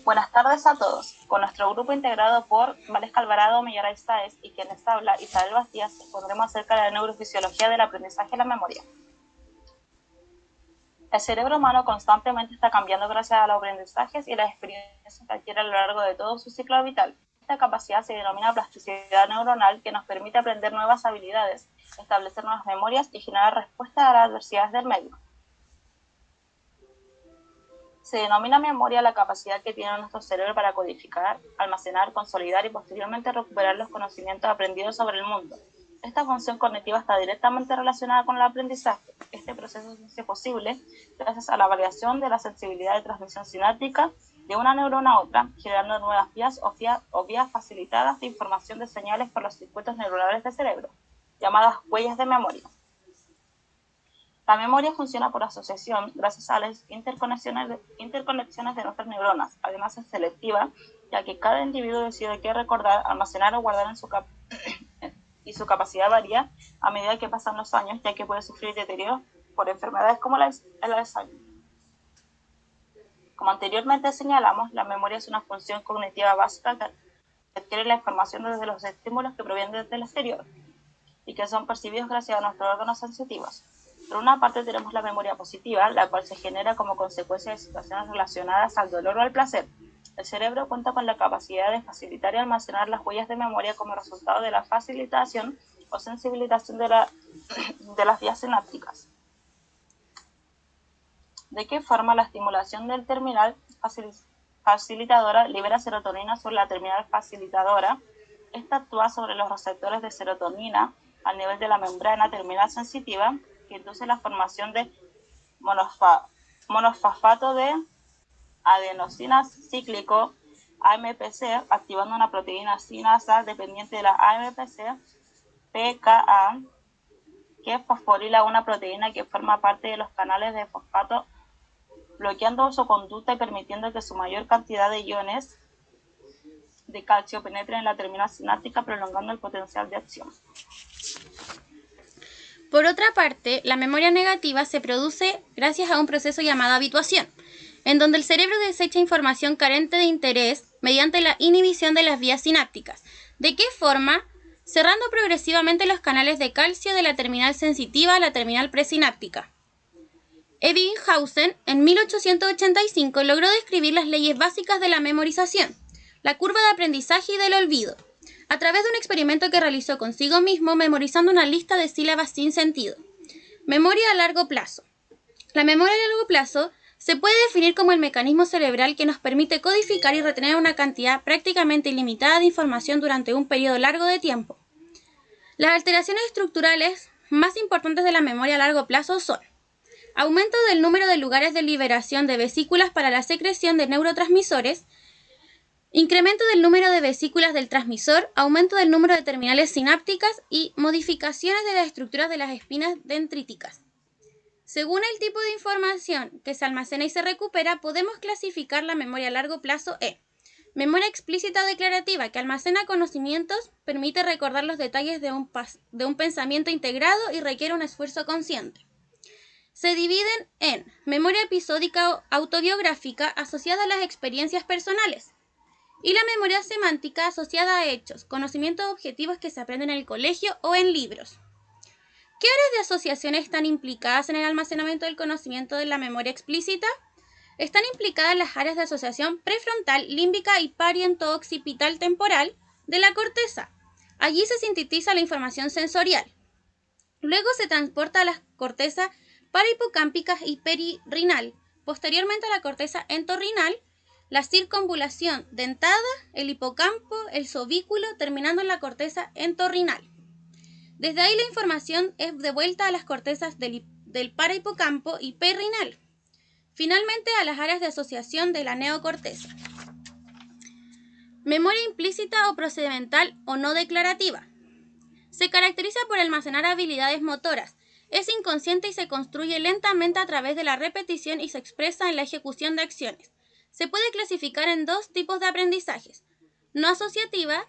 Buenas tardes a todos. Con nuestro grupo integrado por Valesca Alvarado, Millaray Sáez y quien les habla, Isabel Bastías, expondremos acerca de la neurofisiología del aprendizaje y la memoria. El cerebro humano constantemente está cambiando gracias a los aprendizajes y las experiencias que adquiere a lo largo de todo su ciclo vital. Esta capacidad se denomina plasticidad neuronal, que nos permite aprender nuevas habilidades, establecer nuevas memorias y generar respuestas a las adversidades del medio. Se denomina memoria la capacidad que tiene nuestro cerebro para codificar, almacenar, consolidar y posteriormente recuperar los conocimientos aprendidos sobre el mundo. Esta función cognitiva está directamente relacionada con el aprendizaje. Este proceso se hace posible gracias a la variación de la sensibilidad de transmisión sináptica de una neurona a otra, generando nuevas vías o vías facilitadas de información de señales por los circuitos neuronales del cerebro, llamadas huellas de memoria. La memoria funciona por asociación gracias a las interconexiones de nuestras neuronas. Además es selectiva, ya que cada individuo decide qué recordar, almacenar o guardar y su capacidad varía a medida que pasan los años, ya que puede sufrir deterioro por enfermedades como el Alzheimer. Como anteriormente señalamos, la memoria es una función cognitiva básica que adquiere la información desde los estímulos que provienen del exterior y que son percibidos gracias a nuestros órganos sensitivos. Por una parte tenemos la memoria positiva, la cual se genera como consecuencia de situaciones relacionadas al dolor o al placer. El cerebro cuenta con la capacidad de facilitar y almacenar las huellas de memoria como resultado de la facilitación o sensibilización de las vías sinápticas. ¿De qué forma la estimulación del terminal facilitadora libera serotonina sobre la terminal facilitadora? Esta actúa sobre los receptores de serotonina al nivel de la membrana terminal sensitiva, que induce la formación de monofosfato de adenosina cíclico, AMPC, activando una proteína sinasa dependiente de la AMPC, PKA, que fosforila una proteína que forma parte de los canales de fosfato, bloqueando su conducta y permitiendo que su mayor cantidad de iones de calcio penetren en la terminal sináptica, prolongando el potencial de acción. Por otra parte, la memoria negativa se produce gracias a un proceso llamado habituación, en donde el cerebro desecha información carente de interés mediante la inhibición de las vías sinápticas. ¿De qué forma? Cerrando progresivamente los canales de calcio de la terminal sensitiva a la terminal presináptica. Ebbinghaus en 1885 logró describir las leyes básicas de la memorización, la curva de aprendizaje y del olvido, a través de un experimento que realizó consigo mismo memorizando una lista de sílabas sin sentido. Memoria a largo plazo. La memoria a largo plazo se puede definir como el mecanismo cerebral que nos permite codificar y retener una cantidad prácticamente ilimitada de información durante un periodo largo de tiempo. Las alteraciones estructurales más importantes de la memoria a largo plazo son: aumento del número de lugares de liberación de vesículas para la secreción de neurotransmisores, incremento del número de vesículas del transmisor, aumento del número de terminales sinápticas y modificaciones de las estructuras de las espinas dendríticas. Según el tipo de información que se almacena y se recupera, podemos clasificar la memoria a largo plazo en memoria explícita o declarativa, que almacena conocimientos, permite recordar los detalles de un pensamiento integrado y requiere un esfuerzo consciente. Se dividen en memoria episódica o autobiográfica asociada a las experiencias personales, y la memoria semántica asociada a hechos, conocimientos objetivos que se aprenden en el colegio o en libros. ¿Qué áreas de asociación están implicadas en el almacenamiento del conocimiento de la memoria explícita? Están implicadas las áreas de asociación prefrontal, límbica y pariento-occipital temporal de la corteza. Allí se sintetiza la información sensorial. Luego se transporta a las cortezas parahipocámpicas y peririnal, posteriormente a la corteza entorrinal, la circunvalación dentada, el hipocampo, el sobículo, terminando en la corteza entorrinal. Desde ahí la información es devuelta a las cortezas del parahipocampo y peririnal, finalmente a las áreas de asociación de la neocorteza. Memoria implícita o procedimental o no declarativa. Se caracteriza por almacenar habilidades motoras, es inconsciente y se construye lentamente a través de la repetición y se expresa en la ejecución de acciones. Se puede clasificar en dos tipos de aprendizajes: no asociativa,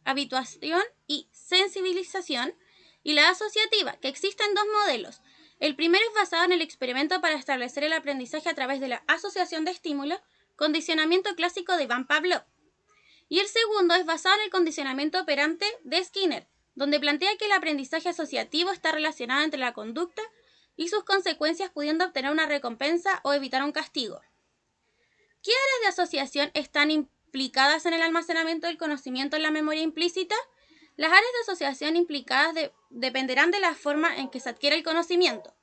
habituación y sensibilización, y la asociativa, que existen dos modelos. El primero es basado en el experimento para establecer el aprendizaje a través de la asociación de estímulos, condicionamiento clásico de Ivan Pavlov. Y el segundo es basado en el condicionamiento operante de Skinner, donde plantea que el aprendizaje asociativo está relacionado entre la conducta y sus consecuencias, pudiendo obtener una recompensa o evitar un castigo. ¿Qué áreas de asociación están implicadas en el almacenamiento del conocimiento en la memoria implícita? Las áreas de asociación implicadas dependerán de la forma en que se adquiere el conocimiento.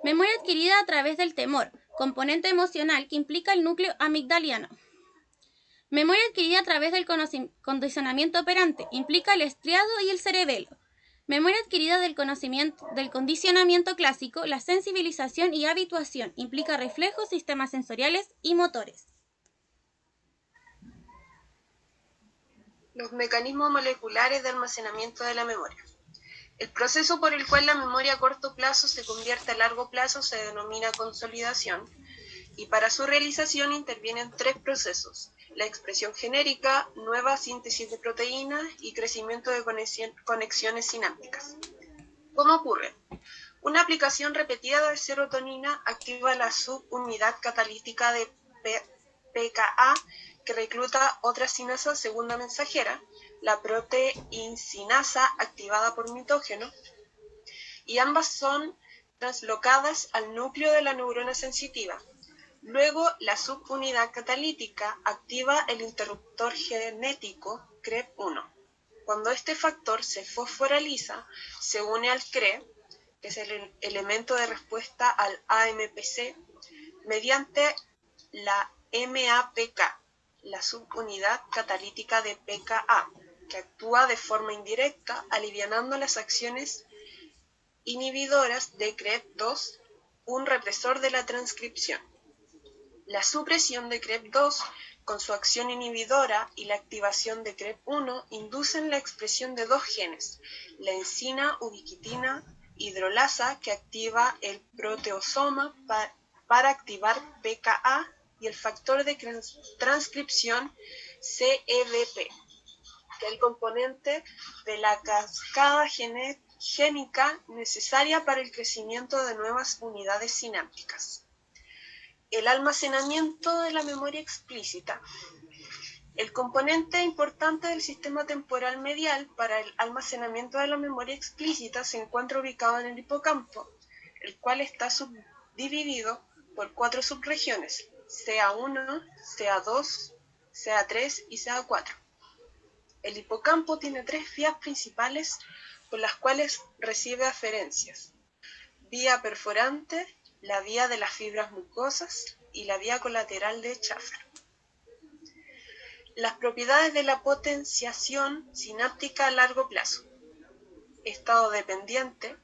Memoria adquirida a través del temor, componente emocional que implica el núcleo amigdaliano. Memoria adquirida a través del condicionamiento operante, implica el estriado y el cerebelo. Memoria adquirida del condicionamiento clásico, la sensibilización y habituación, implica reflejos, sistemas sensoriales y motores. Los mecanismos moleculares de almacenamiento de la memoria. El proceso por el cual la memoria a corto plazo se convierte a largo plazo se denomina consolidación, y para su realización intervienen tres procesos: la expresión genérica, nueva síntesis de proteínas y crecimiento de conexiones sinápticas. ¿Cómo ocurre? Una aplicación repetida de serotonina activa la subunidad catalítica de pKa, que recluta otra sinasa segunda mensajera, la proteinsinasa activada por mitógeno, y ambas son translocadas al núcleo de la neurona sensitiva. Luego, la subunidad catalítica activa el interruptor genético CREB1. Cuando este factor se fosforiliza, se une al CRE, que es el elemento de respuesta al AMPC, mediante la MAPK, la subunidad catalítica de pKa, que actúa de forma indirecta, alivianando las acciones inhibidoras de CREB2, un represor de la transcripción. La supresión de CREB2, con su acción inhibidora, y la activación de CREB1 inducen la expresión de dos genes, la enzima ubiquitina hidrolasa, que activa el proteosoma para activar pKa, y el factor de transcripción CEBP, que es el componente de la cascada génica necesaria para el crecimiento de nuevas unidades sinápticas. El almacenamiento de la memoria explícita. El componente importante del sistema temporal medial para el almacenamiento de la memoria explícita se encuentra ubicado en el hipocampo, el cual está subdividido por 4 subregiones: CA1, CA2, CA3 y CA4. El hipocampo tiene 3 vías principales por las cuales recibe aferencias: vía perforante, la vía de las fibras mucosas y la vía colateral de Schaffer. Las propiedades de la potenciación sináptica a largo plazo. Estado dependiente,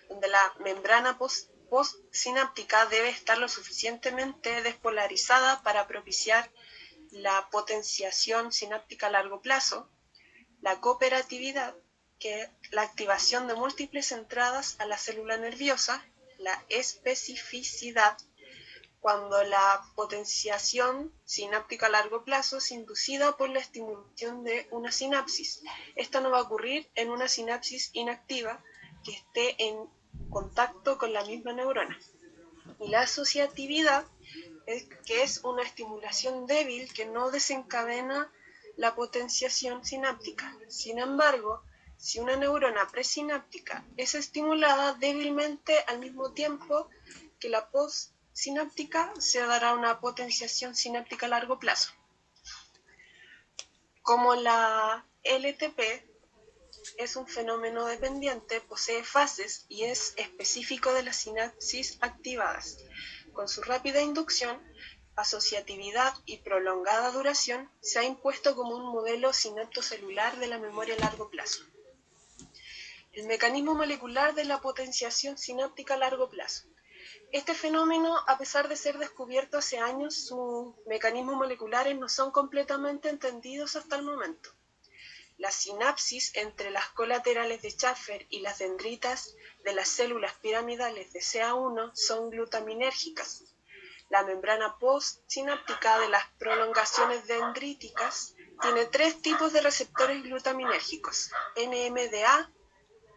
donde la membrana postsináptica debe estar lo suficientemente despolarizada para propiciar la potenciación sináptica a largo plazo. La cooperatividad, que es la activación de múltiples entradas a la célula nerviosa. La especificidad, cuando la potenciación sináptica a largo plazo es inducida por la estimulación de una sinapsis. Esta no va a ocurrir en una sinapsis inactiva que esté en contacto con la misma neurona. Y la asociatividad, que es una estimulación débil que no desencadena la potenciación sináptica. Sin embargo, si una neurona presináptica es estimulada débilmente al mismo tiempo que la postsináptica, se dará una potenciación sináptica a largo plazo. Como la LTP es un fenómeno dependiente, posee fases y es específico de las sinapsis activadas. Con su rápida inducción, asociatividad y prolongada duración, se ha impuesto como un modelo sinaptocelular de la memoria a largo plazo. El mecanismo molecular de la potenciación sináptica a largo plazo. Este fenómeno, a pesar de ser descubierto hace años, sus mecanismos moleculares no son completamente entendidos hasta el momento. Las sinapsis entre las colaterales de Schaffer y las dendritas de las células piramidales de CA1 son glutaminérgicas. La membrana postsináptica de las prolongaciones dendríticas tiene 3 tipos de receptores glutaminérgicos: NMDA,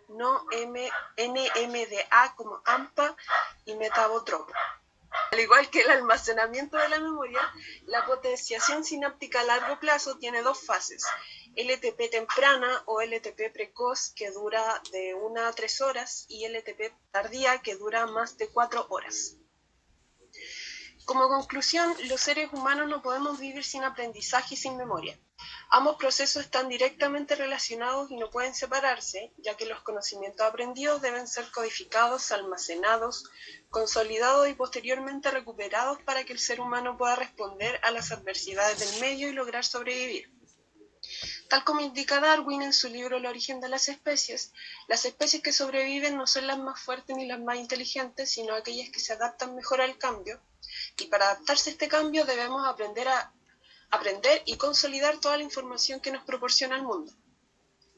no NMDA como AMPA y metabotropo. Al igual que el almacenamiento de la memoria, la potenciación sináptica a largo plazo tiene dos fases: LTP temprana o LTP precoz, que dura de 1 a 3 horas, y LTP tardía, que dura más de 4 horas. Como conclusión, los seres humanos no podemos vivir sin aprendizaje y sin memoria. Ambos procesos están directamente relacionados y no pueden separarse, ya que los conocimientos aprendidos deben ser codificados, almacenados, consolidados y posteriormente recuperados para que el ser humano pueda responder a las adversidades del medio y lograr sobrevivir. Tal como indica Darwin en su libro El origen de las especies que sobreviven no son las más fuertes ni las más inteligentes, sino aquellas que se adaptan mejor al cambio, y para adaptarse a este cambio debemos aprender y consolidar toda la información que nos proporciona el mundo.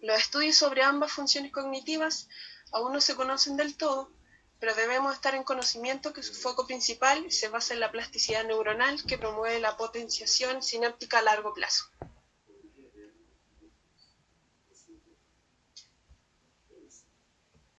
Los estudios sobre ambas funciones cognitivas aún no se conocen del todo, pero debemos estar en conocimiento que su foco principal se basa en la plasticidad neuronal, que promueve la potenciación sináptica a largo plazo.